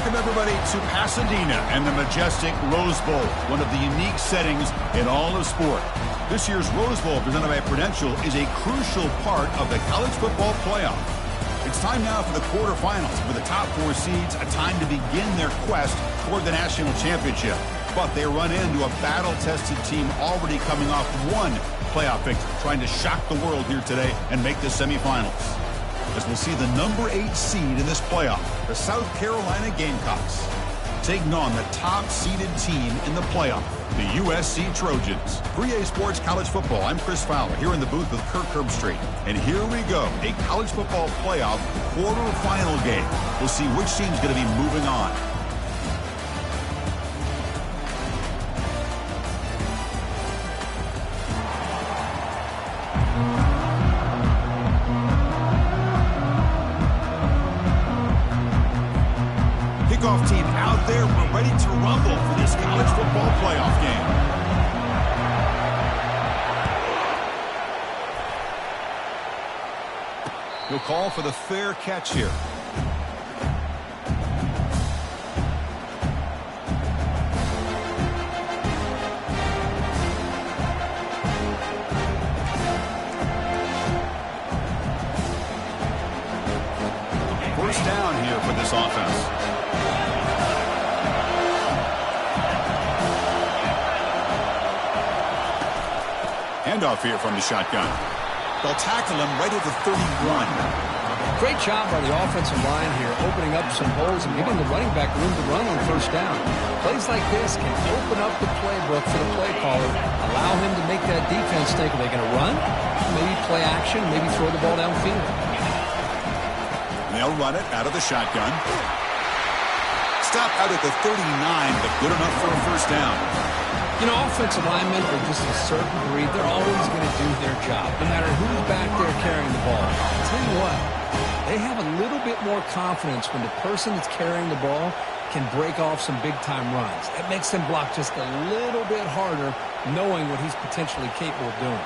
Welcome, everybody, to Pasadena and the majestic Rose Bowl, one of the unique settings in all of sport. This year's Rose Bowl, presented by Prudential, is a crucial part of the college football playoff. It's time now for the quarterfinals, with the top 4 seeds a time to begin their quest toward the national championship. But they run into a battle-tested team already coming off one playoff victory, trying to shock the world here today and make the semifinals. As we'll see the number 8 seed in this playoff, the South Carolina Gamecocks, taking on the top-seeded team in the playoff, the USC Trojans. 3A Sports College Football, I'm Chris Fowler, here in the booth with Kirk Herbstreit. And here we go, a college football playoff quarterfinal game. We'll see which team's going to be moving on. Kickoff team out there. We're ready to rumble for this college football playoff game. He'll call for the fair catch here. First down here for this offense. Handoff here from the shotgun. They'll tackle him right at the 31. Great job by the offensive line here, opening up some holes and giving the running back room to run on first down. Plays like this can open up the playbook for the play caller, allow him to make that defense think, are they going to run? Maybe play action, maybe throw the ball downfield. They'll run it out of the shotgun. Stop out at the 39, but good enough for a first down. You know, offensive linemen are just a certain breed. They're always going to do their job, no matter who's back there carrying the ball. I'll tell you what, they have a little bit more confidence when the person that's carrying the ball can break off some big-time runs. It makes them block just a little bit harder, knowing what he's potentially capable of doing.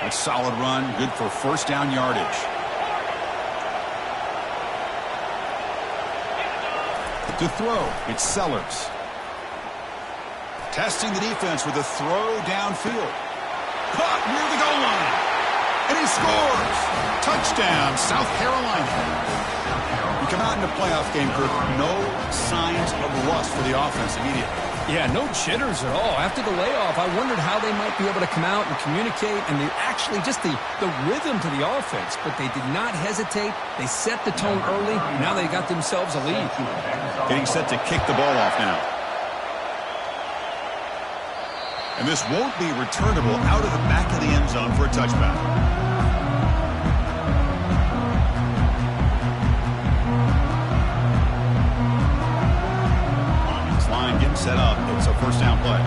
A solid run, good for first down yardage. To throw, it's Sellers. Testing the defense with a throw downfield. Caught near the goal line. And he scores! Touchdown, South Carolina. We come out in the playoff game, Kirk. No signs of rust for the offense immediately. Yeah, no jitters at all. After the layoff, I wondered how they might be able to come out and communicate, and actually just the rhythm to the offense. But they did not hesitate. They set the tone early. Now they got themselves a lead. Getting set to kick the ball off now. And this won't be returnable out of the back of the end zone for a touchback. This line getting set up. It's a first down play.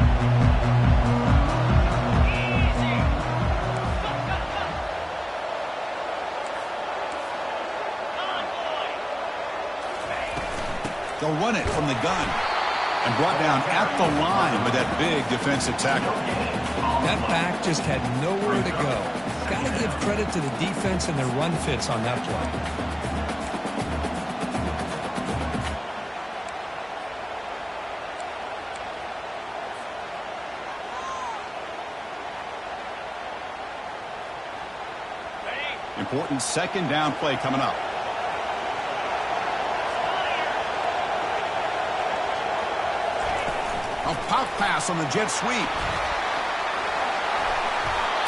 They'll run it from the gun. And brought down at the line with that big defensive tackle. That back just had nowhere to go. Got to give credit to the defense and their run fits on that play. Important second down play coming up. A pop pass on the jet sweep.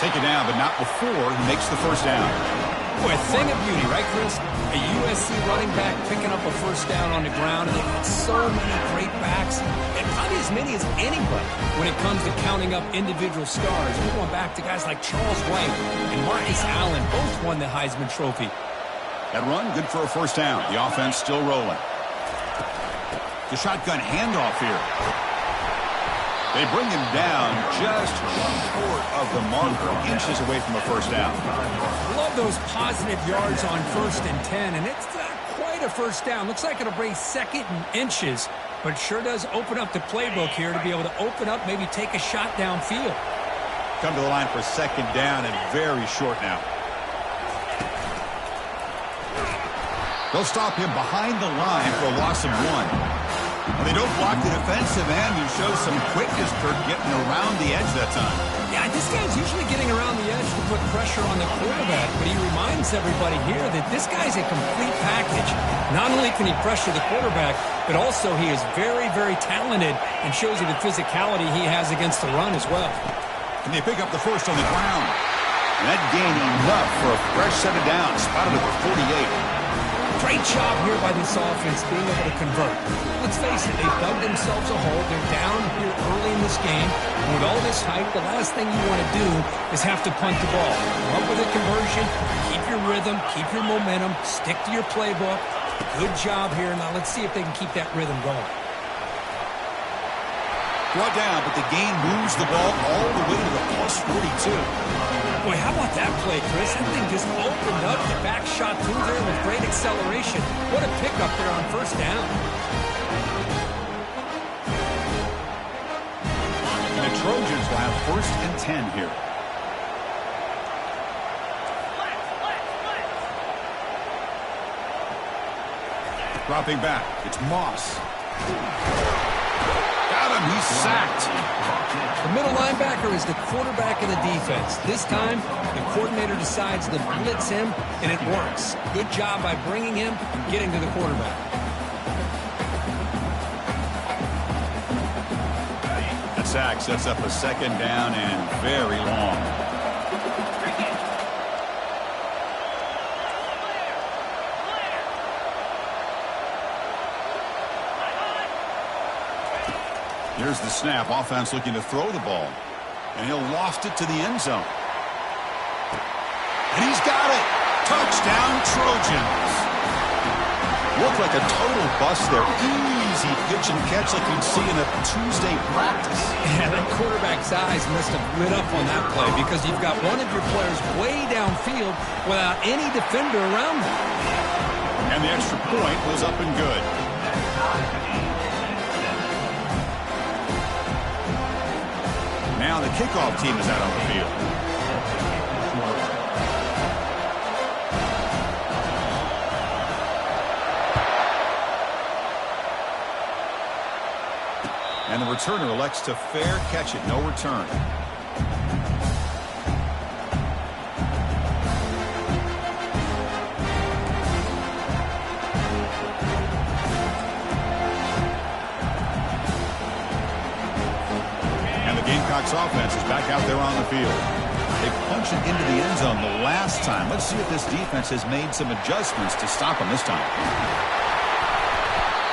Take it down, but not before he makes the first down. Boy, a thing of beauty, right, Chris? A USC running back picking up a first down on the ground, and they've got so many great backs, and probably as many as anybody when it comes to counting up individual stars. We're going back to guys like Charles White and Marcus Allen, both won the Heisman Trophy. That run, good for a first down. The offense still rolling. The shotgun handoff here. They bring him down just short of the marker, inches away from a first down. Love those positive yards on 1st and 10, and it's not quite a first down. Looks like it'll bring 2nd and inches, but sure does open up the playbook here to be able to open up, maybe take a shot downfield. Come to the line for second down and very short now. They'll stop him behind the line for a loss of 1. Well, they don't block the defensive end, who shows some quickness, Kirk, getting around the edge that time. Yeah, this guy's usually getting around the edge to put pressure on the quarterback, but he reminds everybody here that this guy's a complete package. Not only can he pressure the quarterback, but also he is very, very talented and shows you the physicality he has against the run as well. And they pick up the first on the ground. And that gain enough for a fresh set of downs, spotted at the 48. Great job here by this offense being able to convert. Let's face it, they've dug themselves a hole. They're down here early in this game. And with all this hype, the last thing you want to do is have to punt the ball. Come up with a conversion, keep your rhythm, keep your momentum, stick to your playbook. Good job here. Now let's see if they can keep that rhythm going. Brought down, but the gain moves the ball all the way to the plus 42. Boy, how about that play, Chris? That thing just opened up. The back shot through there with great acceleration. What a pickup there on first down. And the Trojans will have 1st and 10 here. Dropping back, it's Moss. Got him, he's sacked. The middle linebacker is the quarterback of the defense. This time, the coordinator decides to blitz him, and it works. Good job by bringing him and getting to the quarterback. That sack sets up a 2nd down and very long. Here's the snap. Offense looking to throw the ball. And he'll loft it to the end zone. And he's got it. Touchdown, Trojans. Looked like a total bust there. Easy pitch and catch like you'd see in a Tuesday practice. Yeah, that quarterback's eyes must have lit up on that play because you've got one of your players way downfield without any defender around him. And the extra point was up and good. Now the kickoff team is out on the field. And the returner elects to fair catch it. No return. Marcck's offense is back out there on the field. They punched it into the end zone the last time. Let's see if this defense has made some adjustments to stop him this time.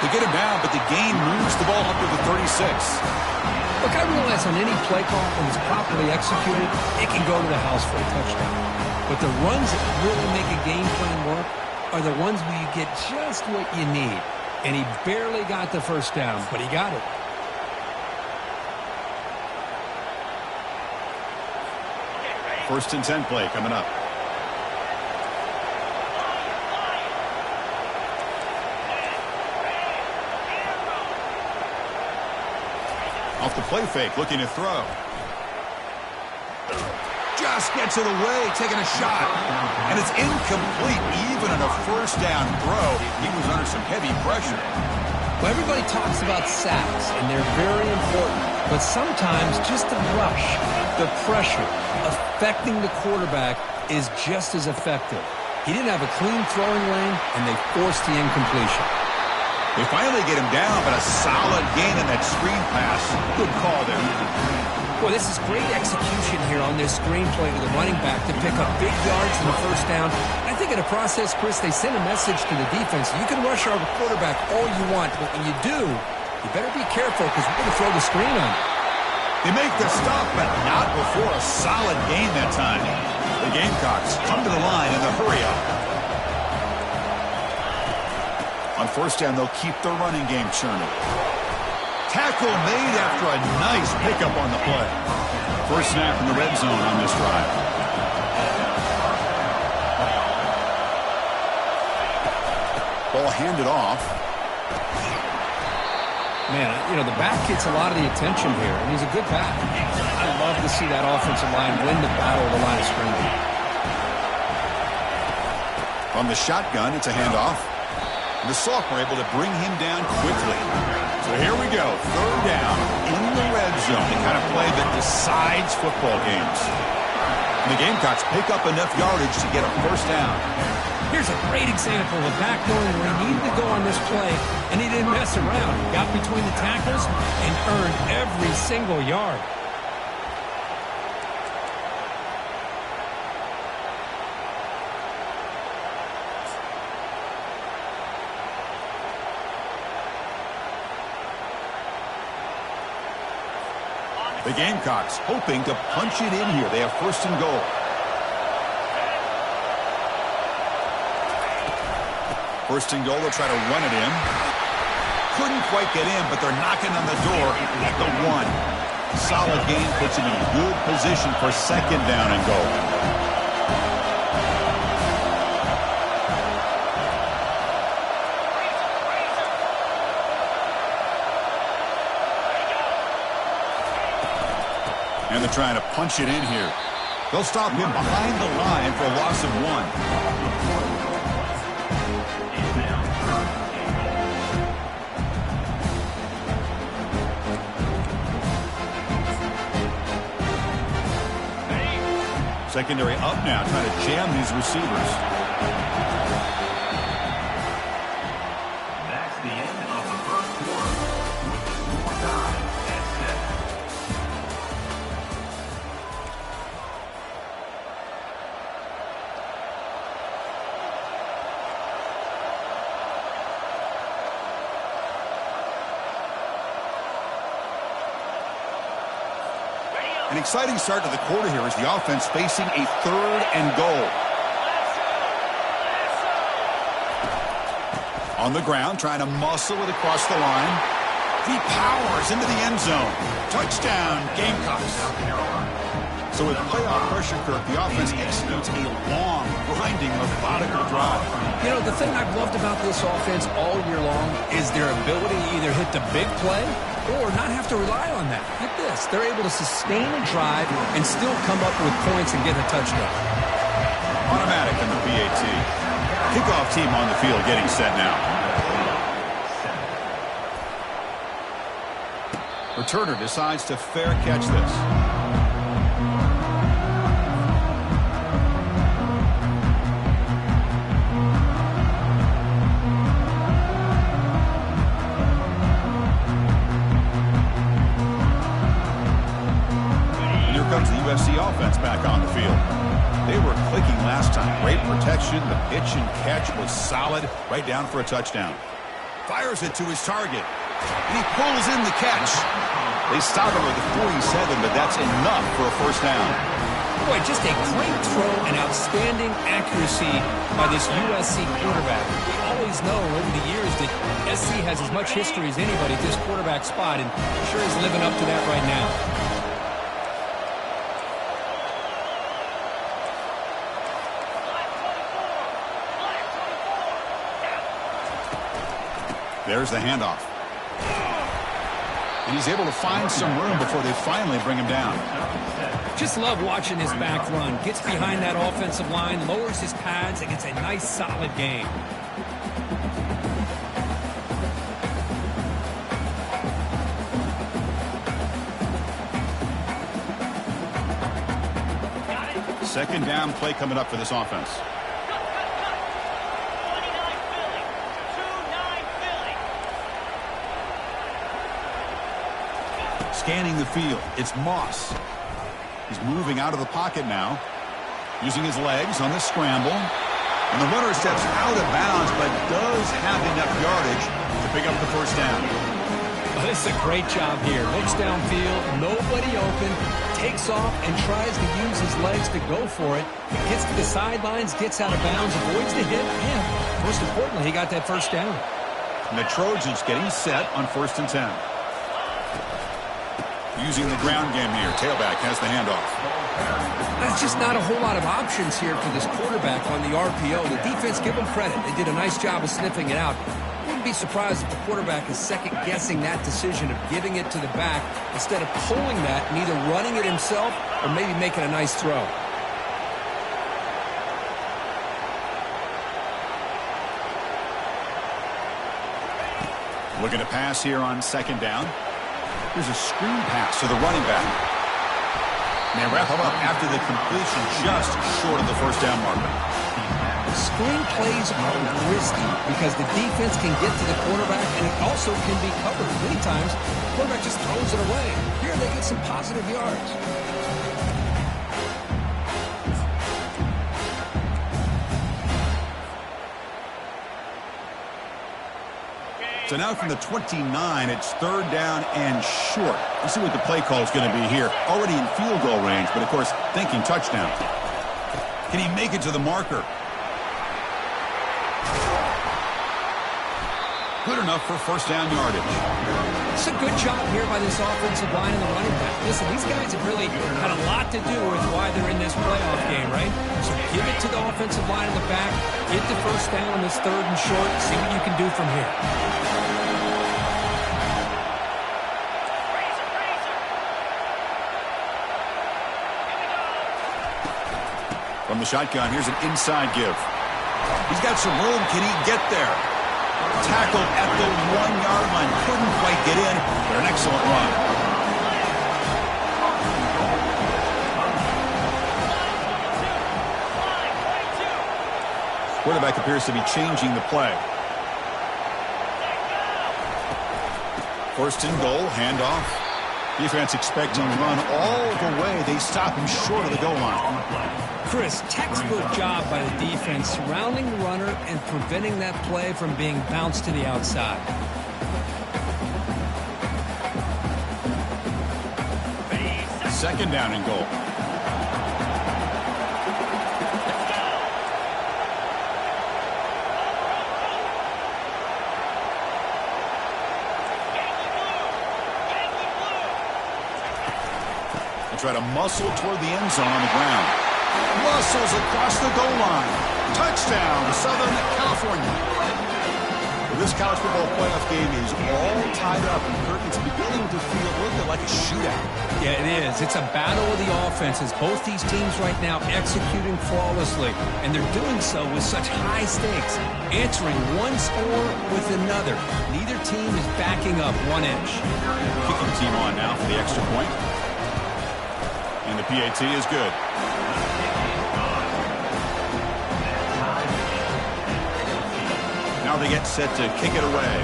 They get him down, but the gain moves the ball up to the 36. Look, I realize on any play call, when it's properly executed, it can go to the house for a touchdown. But the runs that really make a game plan work are the ones where you get just what you need. And he barely got the first down, but he got it. First and 10 play coming up. Off the play fake, looking to throw. Just gets it away, taking a shot. And it's incomplete, even on a first down throw. He was under some heavy pressure. Well, everybody talks about sacks, and they're very important. But sometimes just the rush, the pressure, affecting the quarterback is just as effective. He didn't have a clean throwing lane, and they forced the incompletion. They finally get him down, but a solid gain in that screen pass. Good call there. Boy, this is great execution here on this screen play to the running back to pick up big yards in the first down. I think in the process, Chris, they send a message to the defense. You can rush our quarterback all you want, but when you do, you better be careful because we're going to throw the screen on you. They make the stop, but not before a solid gain that time. The Gamecocks come to the line in the hurry-up. On first down, they'll keep their running game churning. Tackle made after a nice pickup on the play. First snap in the red zone on this drive. Ball handed off. Man, you know, the back gets a lot of the attention here, and he's a good back. I love to see that offensive line win the battle of the line of scrimmage. From the shotgun, it's a handoff. And the sophomore able to bring him down quickly. So here we go, third down in the red zone. The kind of play that decides football games. And the Gamecocks pick up enough yardage to get a first down. Here's a great example of a back knowing where he needed to go on this play, and he didn't mess around. He got between the tackles and earned every single yard. The Gamecocks hoping to punch it in here. They have first and goal. First and goal, they'll try to run it in. Couldn't quite get in, but they're knocking on the door at the 1. Solid gain puts him in good position for second down and goal. And they're trying to punch it in here. They'll stop him behind the line for a loss of 1. Secondary up now, trying to jam these receivers. That's the end of the first quarter. With the score tied at 7. An exciting start to the quarter here as the offense facing a third and goal. On the ground, trying to muscle it across the line. He powers into the end zone. Touchdown, Gamecocks. So with playoff pressure, Kirk, the offense executes a long, grinding, methodical drive. You know, the thing I've loved about this offense all year long is their ability to either hit the big play or not have to rely on that. Like this. They're able to sustain a drive and still come up with points and get a touchdown. Automatic in the PAT. Kickoff team on the field getting set now. Returner decides to fair catch this. Comes the USC offense back on the field. They were clicking last time. Great protection. The pitch and catch was solid. Right down for a touchdown. Fires it to his target. And he pulls in the catch. They stop him with the 47, but that's enough for a first down. Boy, just a great throw and outstanding accuracy by this USC quarterback. We always know over the years that SC has as much history as anybody at this quarterback spot, and sure is living up to that right now. There's the handoff. And he's able to find some room before they finally bring him down. Just love watching his back run. Gets behind that offensive line, lowers his pads, and gets a nice solid gain. Second down play coming up for this offense. Scanning the field, it's Moss. He's moving out of the pocket now, using his legs on the scramble. And the runner steps out of bounds, but does have enough yardage to pick up the first down. Well, this is a great job here. Looks downfield, nobody open, takes off and tries to use his legs to go for it. Gets to the sidelines, gets out of bounds, avoids the hit, and most importantly, he got that first down. And the Trojans getting set on 1st and 10. Using the ground game here. Tailback has the handoff. There's just not a whole lot of options here for this quarterback on the RPO. The defense, give them credit. They did a nice job of sniffing it out. Wouldn't be surprised if the quarterback is second-guessing that decision of giving it to the back instead of pulling that and either running it himself or maybe making a nice throw. Looking to pass here on second down. Here's a screen pass to the running back. And they wrap him up after the completion just short of the first down marker. Screen plays are risky because the defense can get to the quarterback and it also can be covered. Many times, the quarterback just throws it away. Here they get some positive yards. So now from the 29, it's third down and short. Let's see what the play call is going to be here. Already in field goal range, but of course, thinking touchdown. Can he make it to the marker? Good enough for first down yardage. It's a good job here by this offensive line and the running back. Listen, these guys have really had a lot to do with why they're in this playoff game, right? So give it to the offensive line in the back. Get the first down on this third and short. See what you can do from here. From the shotgun, here's an inside give. He's got some room. Can he get there? Tackled at the 1-yard line. Couldn't quite get in, but an excellent run. Quarterback appears to be changing the play. First and goal, handoff. Defense expecting to run all the way. They stop him short of the goal line. Chris, textbook job by the defense surrounding the runner and preventing that play from being bounced to the outside. Second down and goal. They try to muscle toward the end zone on the ground. Muscles across the goal line. Touchdown, Southern California. Well, this college football playoff game is all tied up, and Kirk, it's beginning to feel a little bit like a shootout. Yeah, it is. It's a battle of the offenses. Both these teams right now executing flawlessly, and they're doing so with such high stakes, answering one score with another. Neither team is backing up one inch. Kicking team on now for the extra point. And the PAT is good. Now they get set to kick it away.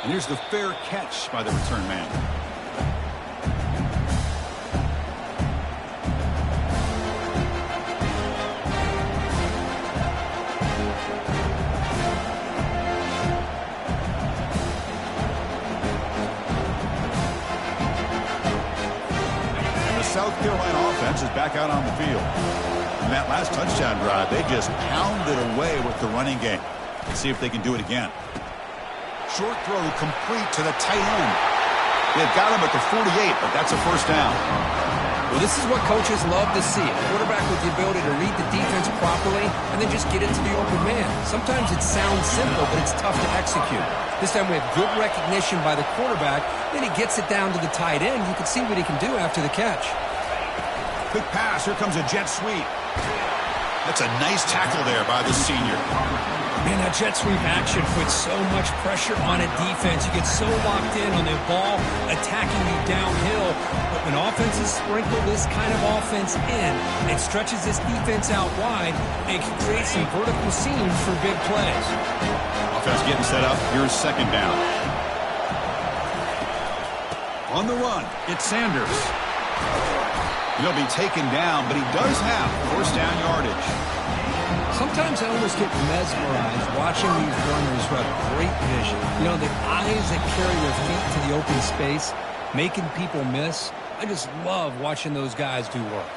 And here's the fair catch by the return man. South Carolina offense is back out on the field. In that last touchdown drive, they just pounded away with the running game. Let's see if they can do it again. Short throw complete to the tight end. They've got him at the 48, but that's a first down. Well, this is what coaches love to see. A quarterback with the ability to read the defense properly and then just get into the open man. Sometimes it sounds simple, but it's tough to execute. This time we have good recognition by the quarterback. Then he gets it down to the tight end. You can see what he can do after the catch. Quick pass. Here comes a jet sweep. That's a nice tackle there by the senior. Man, that jet sweep action puts so much pressure on a defense. You get so locked in on the ball attacking you downhill. But when offenses sprinkle this kind of offense in, it stretches this defense out wide and can create some vertical seams for big plays. Offense getting set up. Here's second down. On the run, it's Sanders. He'll be taken down, but he does have first down yardage. Sometimes I almost get mesmerized watching these runners who have great vision. You know, the eyes that carry their feet to the open space, making people miss. I just love watching those guys do work.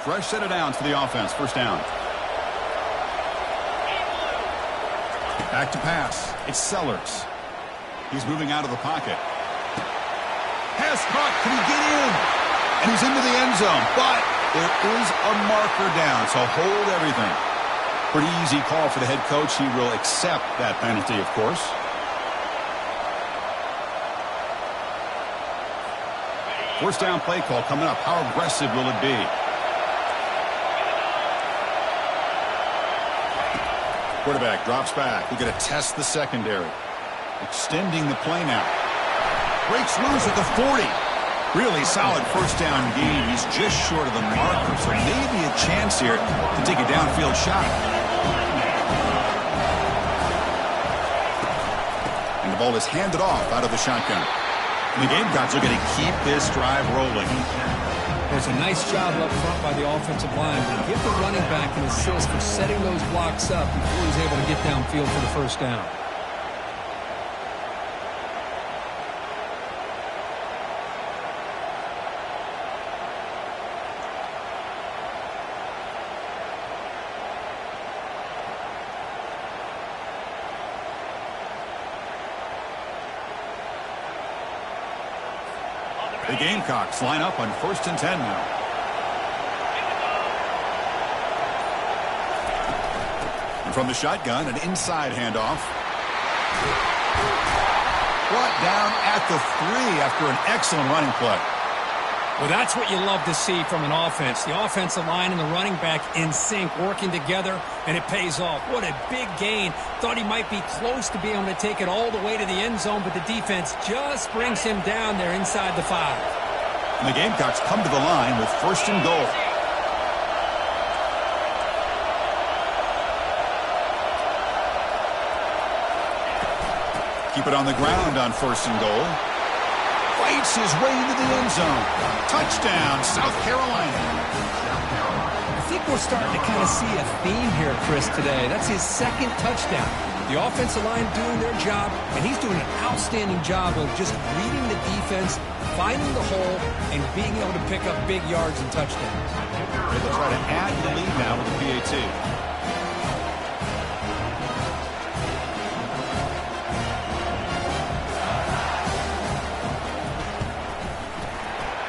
Fresh set of downs for the offense. First down. Back to pass. It's Sellers. He's moving out of the pocket. Pass caught. Can he get in? And he's into the end zone, but there is a marker down, so hold everything. Pretty easy call for the head coach. He will accept that penalty, of course. First down play call coming up. How aggressive will it be? Quarterback drops back. We're going to test the secondary. Extending the play now. Breaks loose at the 40. Really solid first down gain. He's just short of the marker, so maybe a chance here to take a downfield shot. And the ball is handed off out of the shotgun. And the Gamecocks are going to keep this drive rolling. There's a nice job up front by the offensive line. But give the running back an assist for setting those blocks up before he's able to get downfield for the first down. The Gamecocks line up on 1st and 10 now. And from the shotgun, an inside handoff. Brought down at the 3 after an excellent running play. Well, that's what you love to see from an offense. The offensive line and the running back in sync, working together, and it pays off. What a big gain. Thought he might be close to being able to take it all the way to the end zone, but the defense just brings him down there inside the 5. And the Gamecocks come to the line with 1st and goal. Keep it on the ground on 1st and goal. Fights his way into the end zone. Touchdown, South Carolina. I think we're starting to kind of see a theme here, Chris, today. That's his 2nd touchdown. The offensive line doing their job, and he's doing an outstanding job of just reading the defense, finding the hole, and being able to pick up big yards and touchdowns. They'll try to add to the lead now with the PAT.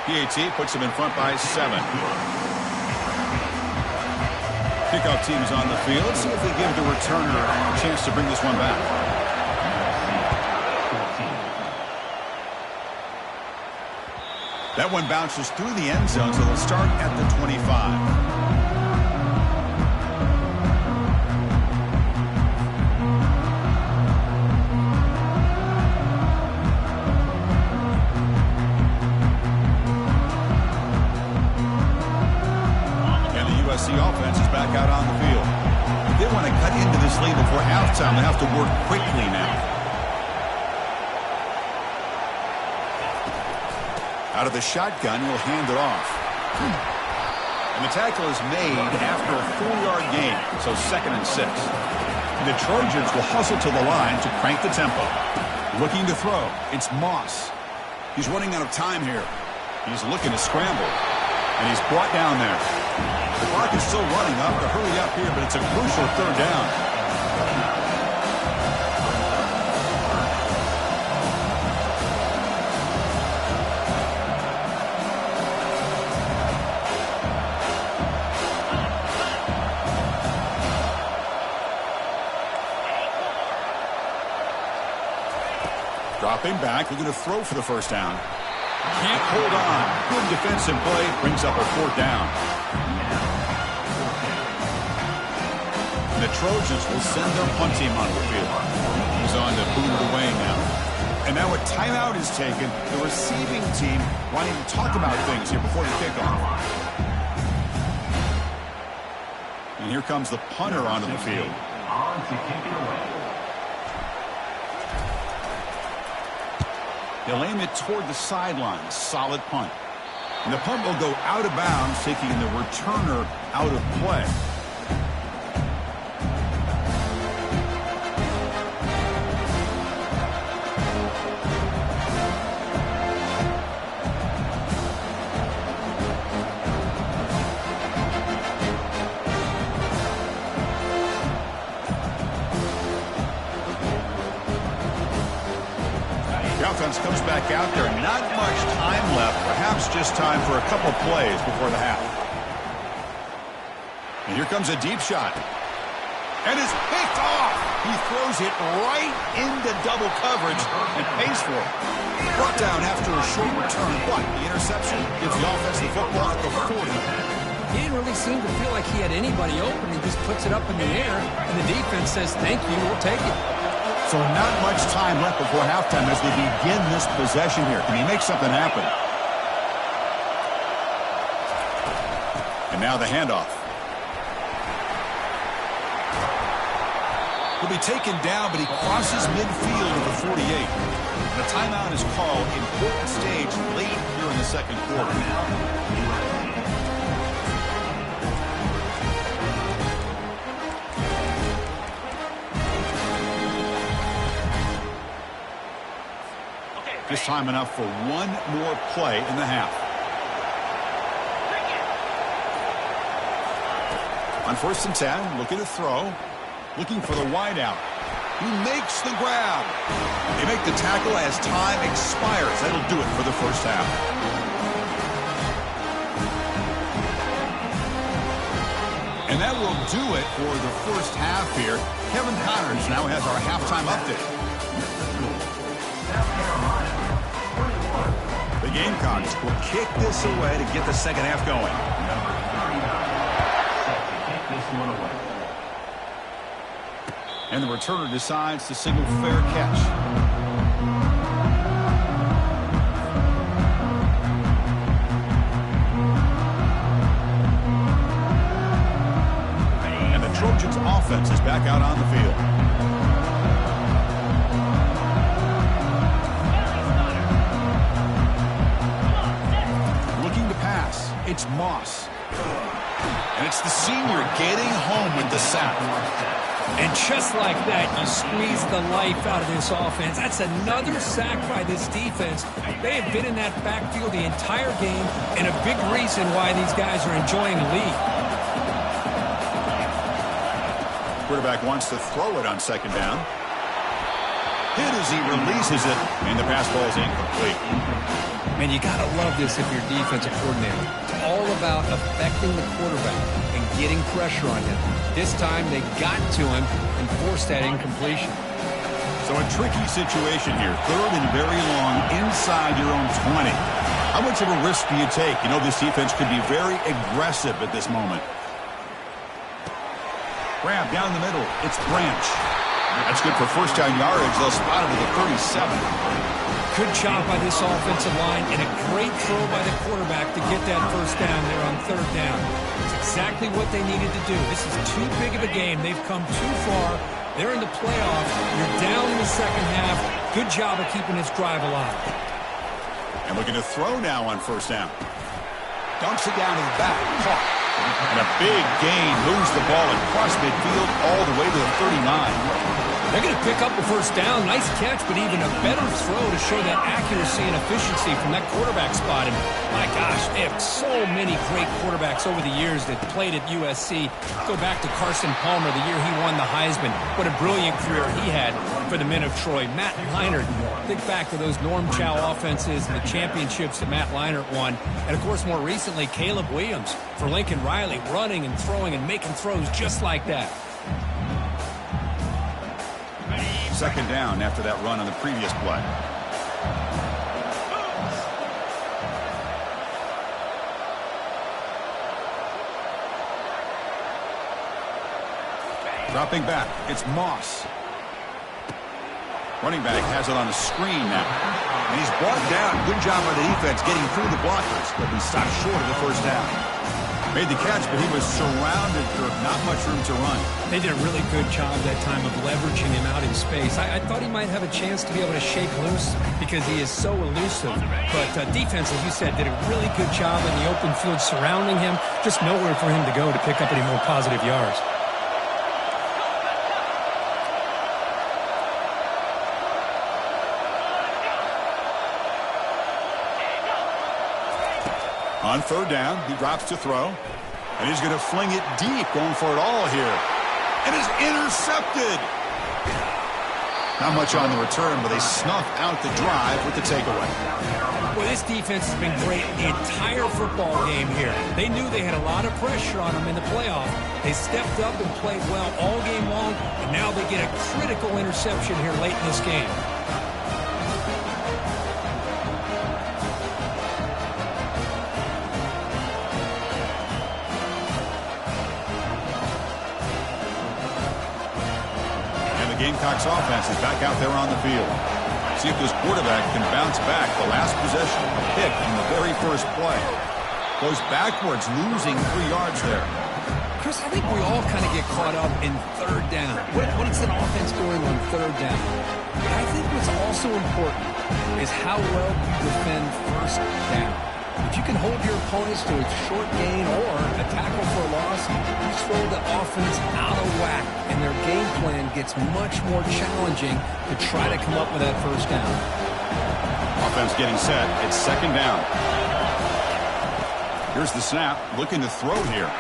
PAT puts him in front by 7. Kickoff team is on the field. Let's see if they give the returner a chance to bring this one back. That one bounces through the end zone, so they'll start at the 25. The offense is back out on the field. If they want to cut into this lead before halftime, they have to work quickly now. Out of the shotgun, he'll hand it off. And the tackle is made after a 4-yard gain, so 2nd and 6. And the Trojans will hustle to the line to crank the tempo. Looking to throw, it's Moss. He's running out of time here. He's looking to scramble. And he's brought down there. The clock is still running up to hurry up here, but it's a crucial 3rd down. Dropping back, they're going to throw for the 1st down. Can't hold on. Good defensive play, brings up a 4th down. And the Trojans will send their punt team on the field. He's on to boot it away now. And now a timeout is taken. The receiving team wanting to talk about things here before the kickoff. And here comes the punter onto the field. On to kick it away. They'll aim it toward the sideline. Solid punt. And the punt will go out of bounds, taking the returner out of play. Offense comes back out there. Not much time left. Perhaps just time for a couple plays before the half. And here comes a deep shot. And it's picked off. He throws it right into double coverage and pays for it. Brought down after a short return. But the interception gives the offense the football at the 40. He didn't really seem to feel like he had anybody open. He just puts it up in the air, and the defense says, thank you, we'll take it. So not much time left before halftime as they begin this possession here. Can he make something happen? And now the handoff. He'll be taken down, but he crosses midfield at the 48. The timeout is called. Important stage late here in the second quarter. Just time enough for one more play in the half. On 1st and 10, looking to throw. Looking for the wide out. He makes the grab. They make the tackle as time expires. That'll do it for the first half. And that will do it for the first half here. Kevin Connors now has our halftime update. The Gamecocks will kick this away to get the second half going. Number 39 set to kick this one away. And the returner decides to signal fair catch. And the Trojans' offense is back out on the field. Looking to pass. It's Moss. And it's the senior getting home with the sack. And just like that, you squeeze the life out of this offense. That's another sack by this defense. They have been in that backfield the entire game, and a big reason why these guys are enjoying the lead. Quarterback wants to throw it on second down. Hit as he releases it, and the pass ball is incomplete. Man, you got to love this if you're defensive coordinator. It's all about affecting the quarterback and getting pressure on him. This time, they got to him and forced that incompletion. So a tricky situation here. 3rd and very long inside your own 20. How much of a risk do you take? You know this defense could be very aggressive at this moment. Grab down the middle. It's Branch. That's good for first down yardage. They'll spot him at the 37. Good job by this offensive line and a great throw by the quarterback to get that first down there on 3rd down. It's exactly what they needed to do. This is too big of a game. They've come too far. They're in the playoff. You're down in the second half. Good job of keeping this drive alive. And looking to throw now on 1st down. Dumps it down to the back. Caught. And a big gain. Moves the ball across midfield all the way to the 39. They're going to pick up the first down. Nice catch, but even a better throw to show that accuracy and efficiency from that quarterback spot. And my gosh, they have so many great quarterbacks over the years that played at USC. Go back to Carson Palmer, the year he won the Heisman. What a brilliant career he had for the men of Troy. Matt Leinart, think back to those Norm Chow offenses and the championships that Matt Leinart won. And, of course, more recently, Caleb Williams for Lincoln Riley, running and throwing and making throws just like that. Second down after that run on the previous play. Dropping back, it's Moss. Running back has it on a screen now. And he's brought down. Good job by the defense getting through the blockers, but we stopped short of the first down. Made the catch, but he was surrounded for not much room to run. They did a really good job that time of leveraging him out in space. I thought he might have a chance to be able to shake loose because he is so elusive. But defense, as you said, did a really good job in the open field surrounding him. Just nowhere for him to go to pick up any more positive yards. On 3rd down, he drops to throw. And he's going to fling it deep, going for it all here. And is intercepted. Not much on the return, but they snuff out the drive with the takeaway. Well, this defense has been great the entire football game here. They knew they had a lot of pressure on them in the playoff. They stepped up and played well all game long, and now they get a critical interception here late in this game. the Gamecocks offense is back out there on the field. See if this quarterback can bounce back. The last possession, a pick in the very first play. Goes backwards, losing 3 yards there. Chris, I think we all kind of get caught up in third down. What is an offense doing on third down? But I think what's also important is how well you defend first down. If you can hold your opponents to a short gain or a tackle for a loss, you throw the offense out of whack, and their game plan gets much more challenging to try to come up with that first down. Offense getting set. It's second down. Here's the snap. Looking to throw here.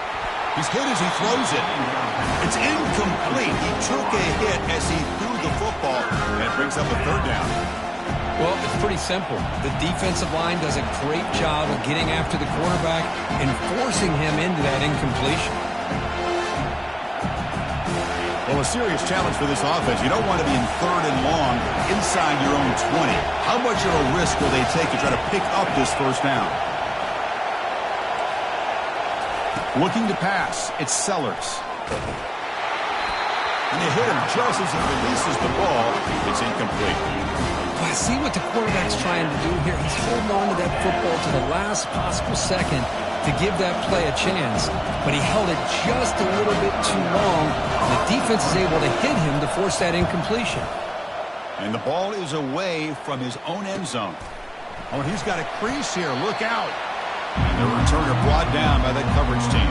He's hit as he throws it. It's incomplete. He took a hit as he threw the football, and it brings up a third down. Well, it's pretty simple. The defensive line does a great job of getting after the quarterback and forcing him into that incompletion. Well, a serious challenge for this offense. You don't want to be in third and long inside your own 20. How much of a risk will they take to try to pick up this first down? Looking to pass. It's Sellers. And they hit him just as he releases the ball. It's incomplete. Well, I see what the quarterback's trying to do here. He's holding on to that football to the last possible second to give that play a chance. But he held it just a little bit too long. The defense is able to hit him to force that incompletion. And the ball is away from his own end zone. Oh, and he's got a crease here. Look out. And the returner brought down by that coverage team.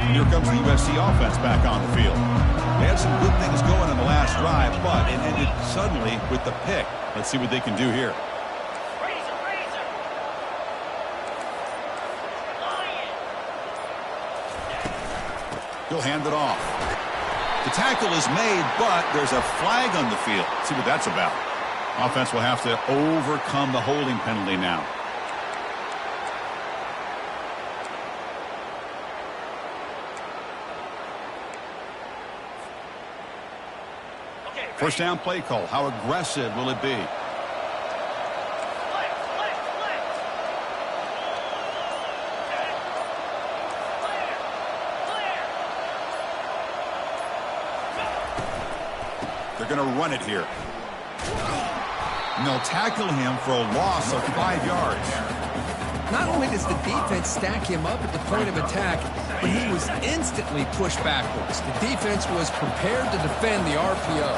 And here comes the USC offense back on the field. They had some good things going in the last drive, but it ended suddenly with the pick. Let's see what they can do here. He'll hand it off. The tackle is made, but there's a flag on the field. Let's see what that's about. Offense will have to overcome the holding penalty now. First down play call. How aggressive will it be? They're going to run it here. And they'll tackle him for a loss of 5 yards. Not only does the defense stack him up at the point of attack, but he was instantly pushed backwards. The defense was prepared to defend the RPO.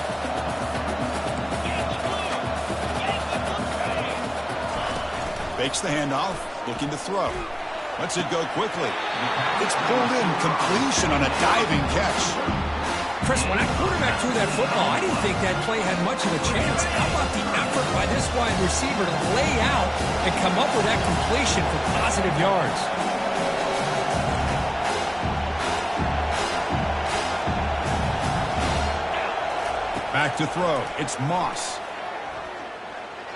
Fakes the handoff, looking to throw. Lets it go quickly. It's pulled in, completion on a diving catch. Chris, when that quarterback threw that football, I didn't think that play had much of a chance. How about the effort by this wide receiver to lay out and come up with that completion for positive yards? Back to throw. It's Moss.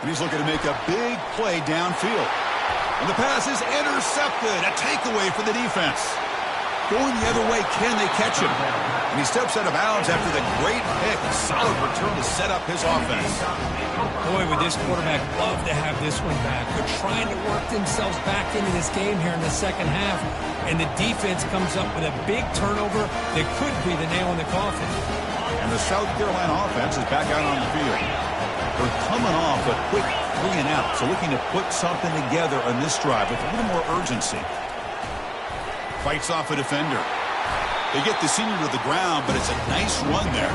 And he's looking to make a big play downfield. And the pass is intercepted. A takeaway for the defense. Going the other way, can they catch him? And he steps out of bounds after the great pick. A solid return to set up his offense. Boy, would this quarterback love to have this one back. They're trying to work themselves back into this game here in the second half. And the defense comes up with a big turnover that could be the nail in the coffin. And the South Carolina offense is back out on the field. They're coming off a quick 3-and-out, so looking to put something together on this drive with a little more urgency. Fights off a defender. They get the senior to the ground, but it's a nice run there.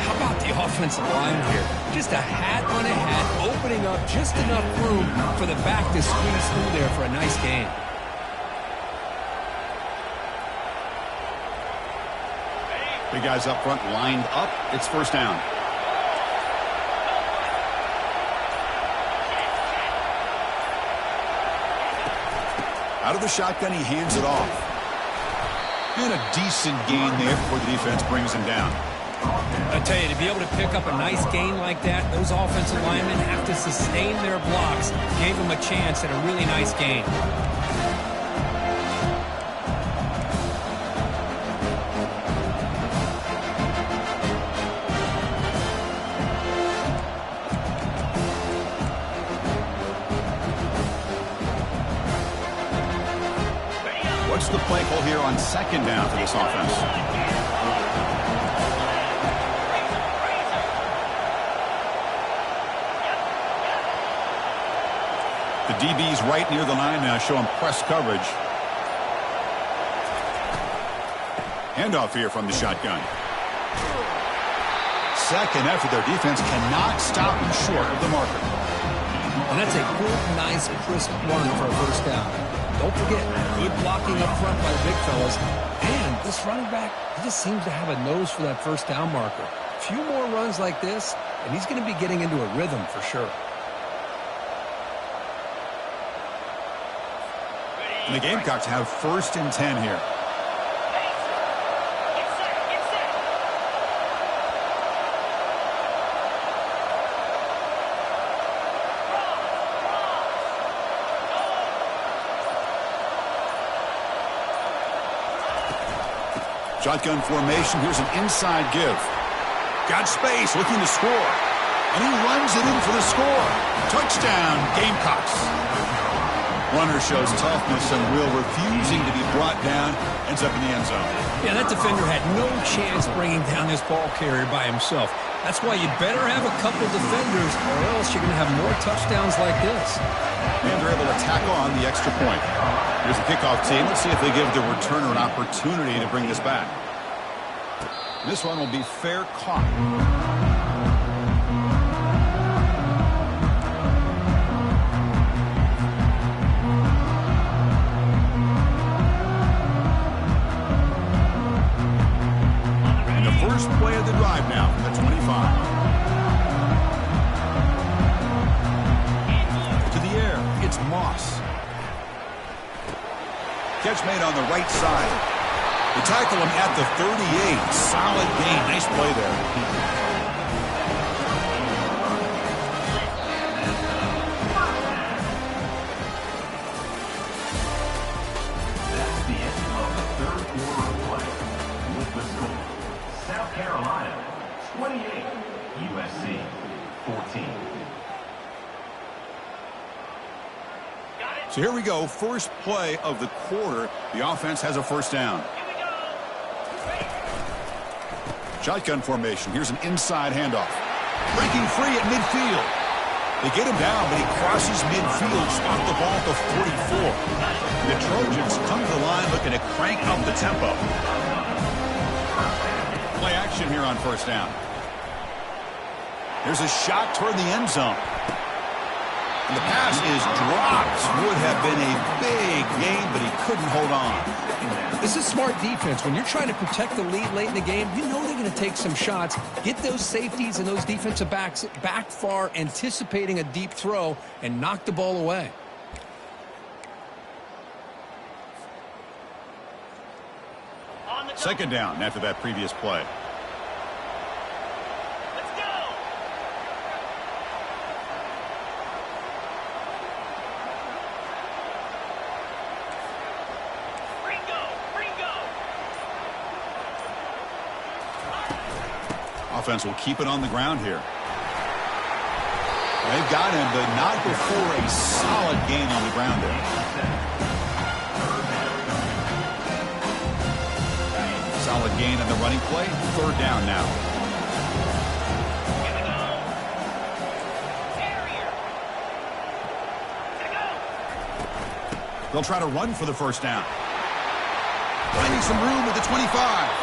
How about the offensive line here? Just a hat on a hat, opening up just enough room for the back to squeeze through there for a nice gain. Big guys up front lined up. It's first down. Out of the shotgun, he hands it off. And a decent gain there before the defense brings him down. I tell you, to be able to pick up a nice gain like that, those offensive linemen have to sustain their blocks. Gave them a chance at a really nice gain. on second down for this offense. The DB's right near the line now, showing press coverage. Handoff here from the shotgun. Second effort. Their defense cannot stop him short of the marker. And that's a good, nice, crisp run for a first down. Don't forget, good blocking up front by the big fellas. And this running back, he just seems to have a nose for that first down marker. A few more runs like this, and he's going to be getting into a rhythm for sure. And the Gamecocks have 1st and 10 here. Shotgun formation. Here's an inside give. Got space, looking to score. And he runs it in for the score. Touchdown, Gamecocks. Runner shows toughness and will, refusing to be brought down. Ends up in the end zone. Yeah, that defender had no chance bringing down this ball carrier by himself. That's why you better have a couple defenders, or else you're going to have more touchdowns like this. And they're able to tack on the extra point. Here's the kickoff team. Let's see if they give the returner an opportunity to bring this back. This one will be fair caught. And the first play of the drive now from the 25. To the air, it's Moss. Catch made on the right side. They tackle him at the 38. Solid gain. Nice play there. That's the end of the third quarter of play. With the score, South Carolina 28, USC 14. So here we go. First play of the quarter. The offense has a first down. Shotgun formation. Here's an inside handoff. Breaking free at midfield. They get him down, but he crosses midfield. Spot the ball at the 44. And the Trojans come to the line looking to crank up the tempo. Play action here on first down. There's a shot toward the end zone. And the pass is dropped. Would have been a big gain, but he couldn't hold on. This is smart defense. When you're trying to protect the lead late in the game, you know they're going to take some shots, get those safeties and those defensive backs back far, anticipating a deep throw, and knock the ball away. Second down after that previous play. Offense will keep it on the ground here. They've got him, but not before a solid gain on the ground there. Solid gain on the running play. Third down now. They'll try to run for the first down. Finding some room at the 25.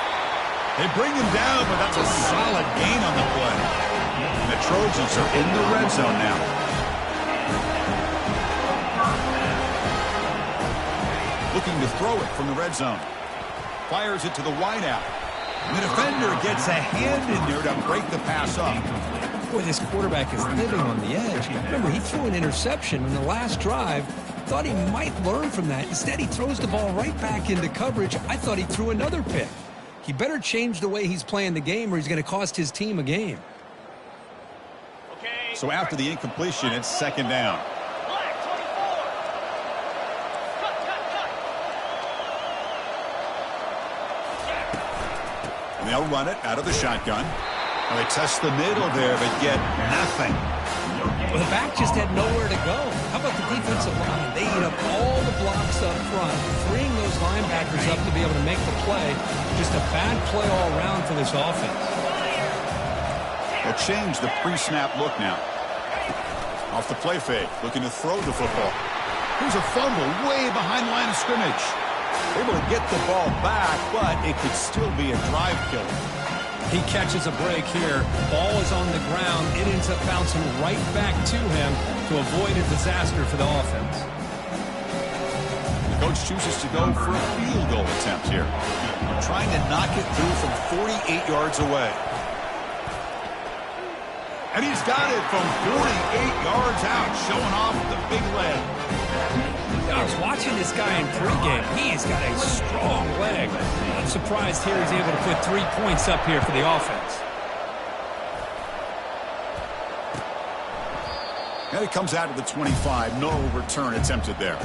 They bring him down, but that's a solid gain on the play. And the Trojans are in the red zone now. Looking to throw it from the red zone. Fires it to the wideout. And the defender gets a hand in there to break the pass up. Boy, this quarterback is living on the edge. Remember, he threw an interception in the last drive. Thought he might learn from that. Instead, he throws the ball right back into coverage. I thought he threw another pick. He better change the way he's playing the game or he's going to cost his team a game. So after the incompletion, it's second down. And they'll run it out of the shotgun. Well, they test the middle there, but get nothing. Well, the back just had nowhere to go. How about the defensive line? They eat up all the blocks up front, freeing those linebackers up to be able to make the play. Just a bad play all around for this offense. They'll change the pre-snap look now. Off the play fake, looking to throw the football. Here's a fumble way behind the line of scrimmage. Able to get the ball back, but it could still be a drive killer. He catches a break here. Ball is on the ground. It ends up bouncing right back to him to avoid a disaster for the offense. The coach chooses to go for a field goal attempt here. Trying to knock it through from 48 yards away. And he's got it from 48 yards out, showing off the big leg. I was watching this guy in pregame. He's got a strong leg. I'm surprised here he's able to put 3 points up here for the offense. And it comes out of the 25. No return attempted there.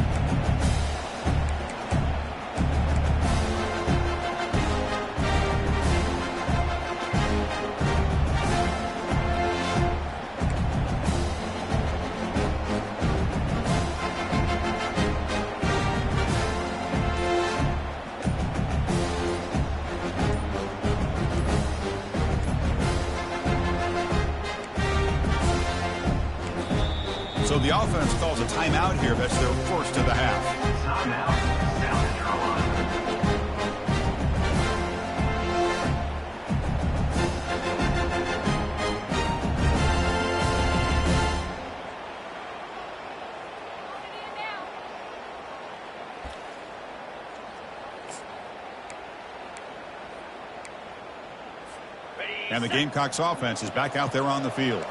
So the offense calls a timeout here. That's their first of the half. Timeout, South Carolina. And the Gamecocks offense is back out there on the field.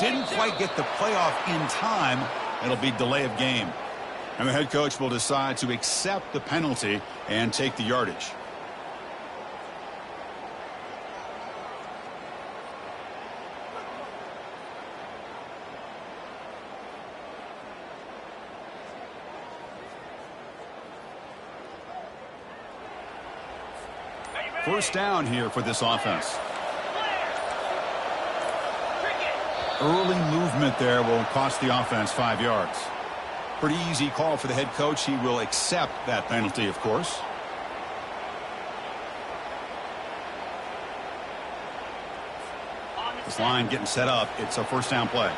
Didn't quite get the playoff in time. It'll be delay of game. And the head coach will decide to accept the penalty and take the yardage. First down here for this offense. Early movement there will cost the offense 5 yards. Pretty easy call for the head coach. He will accept that penalty, of course. This line getting set up. It's a first down play.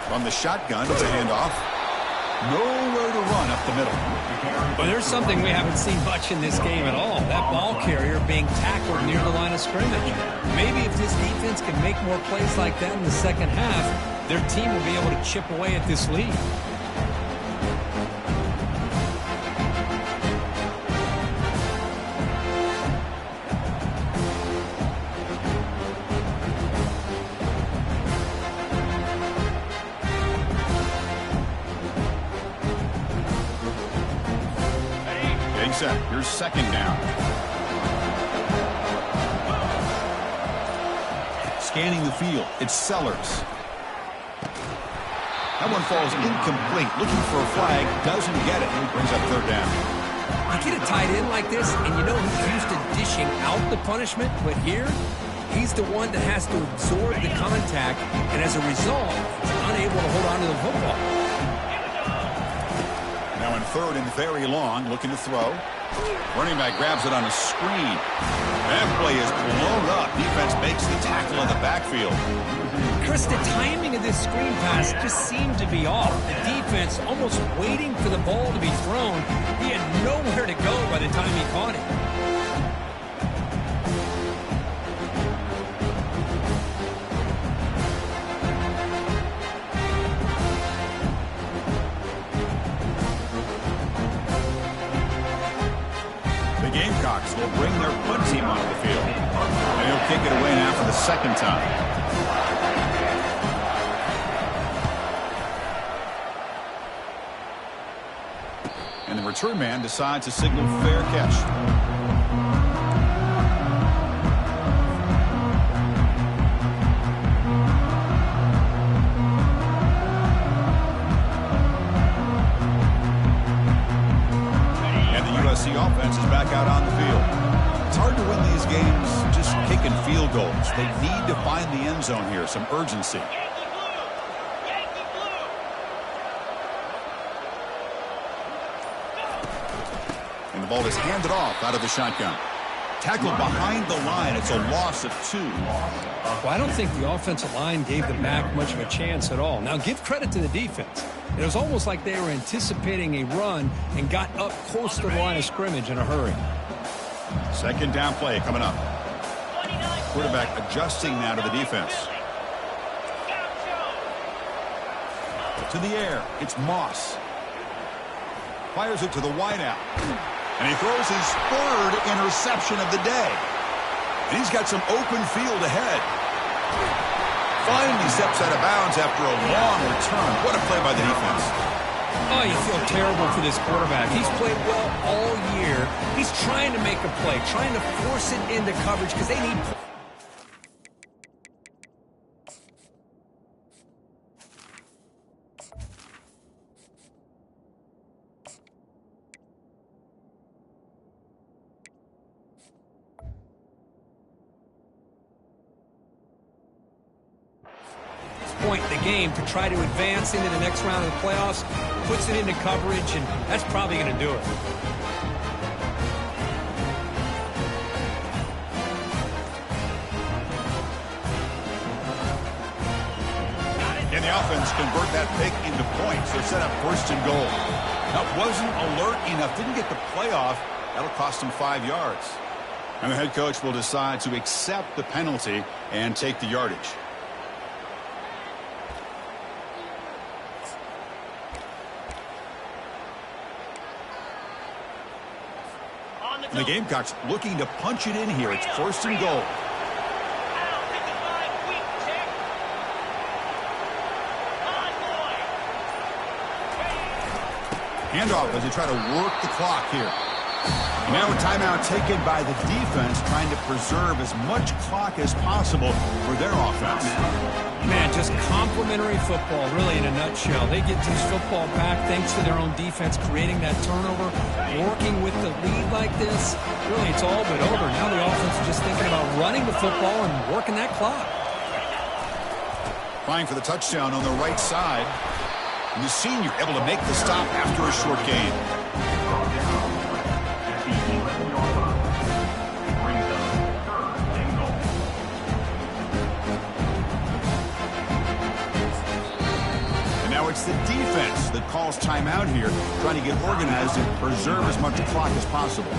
From the shotgun, it's a handoff. Nowhere to run up the middle. Well, there's something we haven't seen much in this game at all. That ball carrier being tackled near the line of scrimmage. Maybe if this defense can make more plays like that in the second half, their team will be able to chip away at this lead. Here's second down. Scanning the field. It's Sellers. That one falls incomplete. Looking for a flag. Doesn't get it. He brings up third down. You get a tight end like this, and you know he's used to dishing out the punishment, but here, he's the one that has to absorb the contact, and as a result, he's unable to hold on to the football. Now in third and very long, looking to throw. Running back grabs it on a screen. That play is blown up. Defense makes the tackle in the backfield. Chris, the timing of this screen pass just seemed to be off. The defense almost waiting for the ball to be thrown. He had nowhere to go by the time he caught it. Gamecocks will bring their punt team onto the field. And he'll kick it away now for the second time. And the return man decides to signal fair catch. games just kicking field goals. They need to find the end zone here, some urgency. And the ball is handed off out of the shotgun. Tackled behind the line. It's a loss of 2. Well, I don't think the offensive line gave the back much of a chance at all. Now, give credit to the defense. It was almost like they were anticipating a run and got up close to the line of scrimmage in a hurry. Second down play coming up. Quarterback adjusting now to the defense. To the air. It's Moss. Fires it to the wideout. And he throws his 3rd interception of the day. And he's got some open field ahead. Finally steps out of bounds after a long return. What a play by the defense. Oh, you feel terrible for this quarterback. He's played well all year. He's trying to make a play, trying to force it into coverage because they need... point in the game to try to advance into the next round of the playoffs, puts it into coverage, and that's probably going to do it. And the offense convert that pick into points. They're set up 1st and goal. That wasn't alert enough. Didn't get the playoff. That'll cost him 5 yards. And the head coach will decide to accept the penalty and take the yardage. And the Gamecocks looking to punch it in here. It's 1st and goal. Handoff as they try to work the clock here. Now a timeout taken by the defense, trying to preserve as much clock as possible for their offense. Man, just complimentary football, really, in a nutshell. They get this football back thanks to their own defense, creating that turnover, working with the lead like this. Really, it's all but over. Now the offense is just thinking about running the football and working that clock. Trying for the touchdown on the right side. And the senior able to make the stop after a short gain. It's the defense that calls timeout here, trying to get organized and preserve as much clock as possible.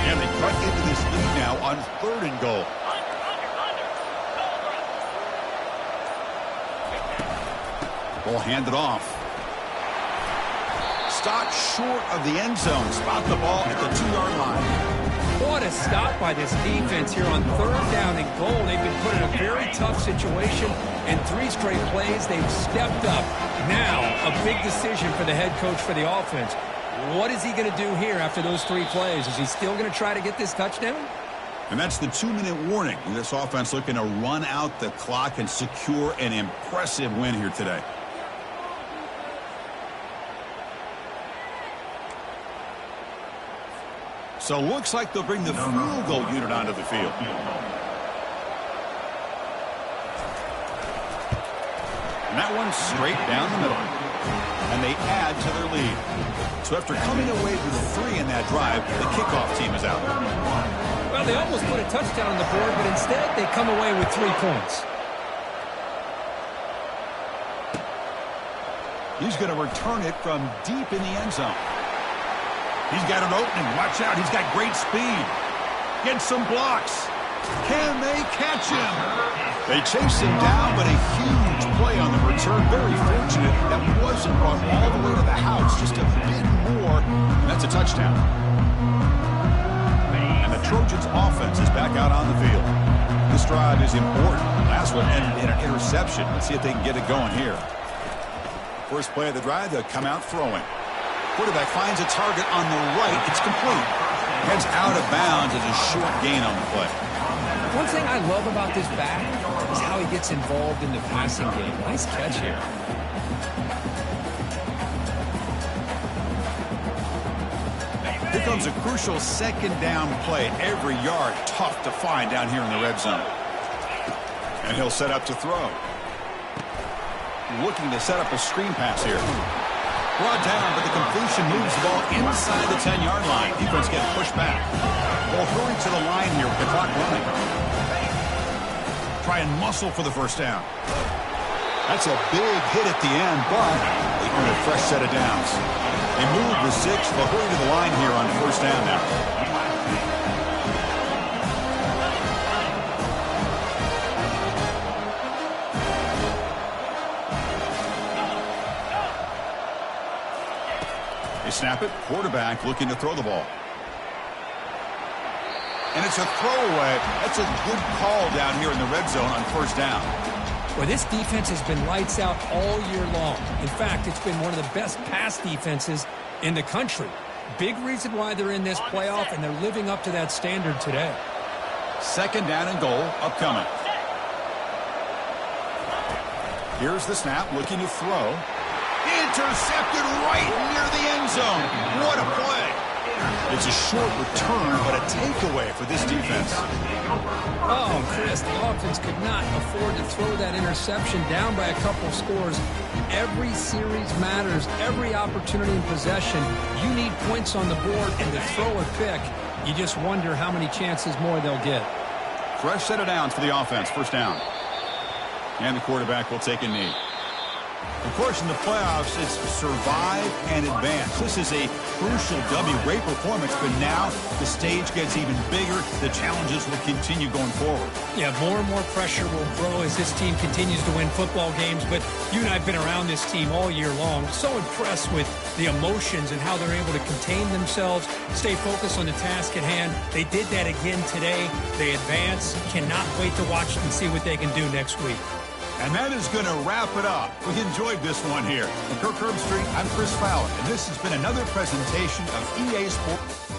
And they cut into this lead now on 3rd and goal. Ball handed off. Stopped short of the end zone. Spot the ball at the 2-yard line. What a stop by this defense here on 3rd down and goal. They've been put in a very tough situation, and 3 straight plays, they've stepped up. Now, a big decision for the head coach for the offense. What is he going to do here after those 3 plays? Is he still going to try to get this touchdown? And that's the 2-minute warning. This offense looking to run out the clock and secure an impressive win here today. So looks like they'll bring the field goal unit onto the field. And that one's straight down the middle. And they add to their lead. So after coming away with 3 in that drive, the kickoff team is out. Well, they almost put a touchdown on the board, but instead they come away with 3 points. He's going to return it from deep in the end zone. He's got an opening. Watch out. He's got great speed. Gets some blocks. Can they catch him? They chase him down, but a huge play on the return. Very fortunate that wasn't brought all the way to the house. Just a bit more. And that's a touchdown. And the Trojans' offense is back out on the field. This drive is important. Last one ended in an interception. Let's see if they can get it going here. First play of the drive, they'll come out throwing. Quarterback finds a target on the right. It's complete. Heads out of bounds as a short gain on the play. One thing I love about this back is how he gets involved in the passing game. Nice catch here. Here comes a crucial second down play. Every yard tough to find down here in the red zone. And he'll set up to throw. Looking to set up a screen pass here. Brought down, but the completion moves the ball inside the 10-yard line. Defense getting pushed back. Ball hurrying to the line here with the clock running. Try and muscle for the first down. That's a big hit at the end, but they earn a fresh set of downs. They move the 6. They'll hurry to the line here on first down now. They snap it. Quarterback looking to throw the ball. And it's a throwaway. That's a good call down here in the red zone on first down. Well, this defense has been lights out all year long. In fact, it's been one of the best pass defenses in the country. Big reason why they're in this playoff, and they're living up to that standard today. Second down and goal upcoming. Here's the snap, looking to throw. Intercepted right near the end zone. What a play. It's a short return, but a takeaway for this defense. Oh, Chris, the offense could not afford to throw that interception down by a couple scores. Every series matters. Every opportunity in possession. You need points on the board, and to throw a pick, you just wonder how many chances more they'll get. Fresh set of downs for the offense. First down. And the quarterback will take a knee. Of course, in the playoffs, it's survive and advance. This is a crucial W. Great performance, but now the stage gets even bigger. The challenges will continue going forward. Yeah, more and more pressure will grow as this team continues to win football games, but you and I have been around this team all year long. So impressed with the emotions and how they're able to contain themselves, stay focused on the task at hand. They did that again today. They advance. Cannot wait to watch and see what they can do next week. And that is going to wrap it up. We enjoyed this one here. From Kirk Herbstreit, I'm Chris Fowler, and this has been another presentation of EA Sports.